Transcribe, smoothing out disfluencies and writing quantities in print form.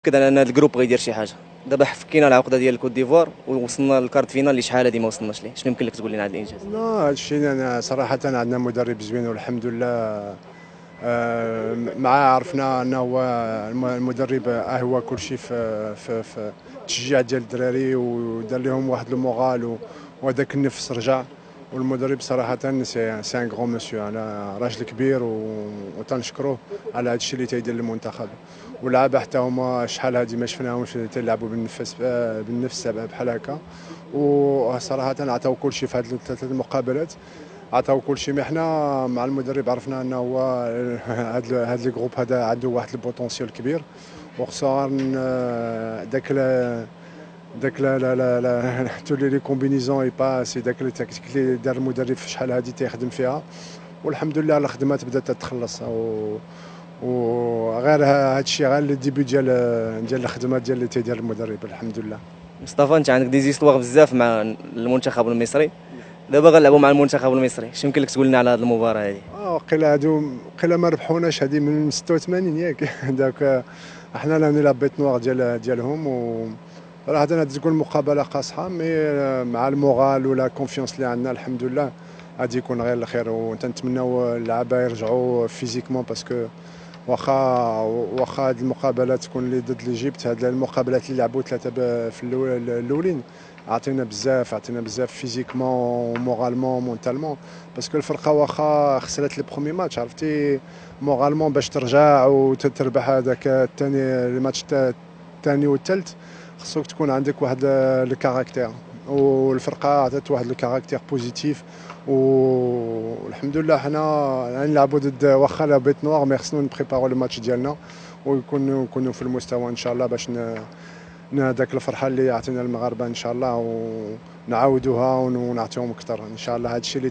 كده ان هذا الجروب غيدير شي حاجه. دابا فكينا العقده ديال الكوت ديفوار ووصلنا للكارت فينال اللي شحال هادي ما وصلناش ليه. شنو يمكن لك تقول لنا على الانجاز؟ لا هادشي انا صراحه عندنا مدرب زوين والحمد لله. معاه عرفنا انه هو المدرب هو كل شيء في التشجيع ديال الدراري، ودار لهم واحد المورال وهذاك النفس رجع. والمدرب صراحه سي ان غران مسيو، انا راجل كبير وتنشكروه على هذا الشيء اللي تيدير للمنتخب. واللعابه حتى هما شحال هادي ما شفناهمش تيلعبوا بالنفس بحال هكا. وصراحه عطاو كل شيء في هذه الثلاث المقابلات، عطاو كل شيء. حنا مع المدرب عرفنا انه هو هذا الجروب هذا عنده واحد البوتونسيال كبير، وخصوصا داك لا تولي لي كومبينيزون اي باسي داك التكتيك اللي دار المدرب في شحال هذه تيخدم فيها. والحمد لله الخدمات بدات تتخلص، وغير هذا الشيء غير الديبي ديال الخدمات ديال اللي تيدير المدرب الحمد لله. مصطفى، انت عندك دي زيستواغ بزاف مع المنتخب المصري، دابا غنلعبوا مع المنتخب المصري. شنو يمكن لك تقول لنا على هذه المباراه هذه؟ وقيلا وقيلا ما ربحوناش هذه من 86 ياك داك احنا لا نلعب بيت نوار ديالهم. صراحه انا تكون مقابله قاصحه، مي مع المورال ولا كونفيونس اللي عندنا الحمد لله غادي يكون غير الخير. وتنتمناو اللعابه يرجعوا فيزيكمون، باسكو واخا هاد المقابلات تكون اللي ضد ليجيبت، هاد المقابلات اللي لعبوا ثلاثه في الاولين عطينا بزاف فيزيكمون ومورالمون مونتالمون. باسكو الفرقه واخا خسرت لي برومي ماتش عرفتي مورالمون باش ترجع وتربح هذاك الثاني الماتش الثاني والثالث، خصك تكون عندك واحد الكاركتير. والفرقه عطات واحد الكاركتير بوزيتيف. والحمد لله حنا نلعبوا ضد واخا لا بيت نوار، مي خصنا نبريبارو الماتش ديالنا ونكونوا في المستوى ان شاء الله، باش داك الفرحه اللي عطينا المغاربه ان شاء الله ونعاودوها ونعطيهم اكثر ان شاء الله. هذا الشيء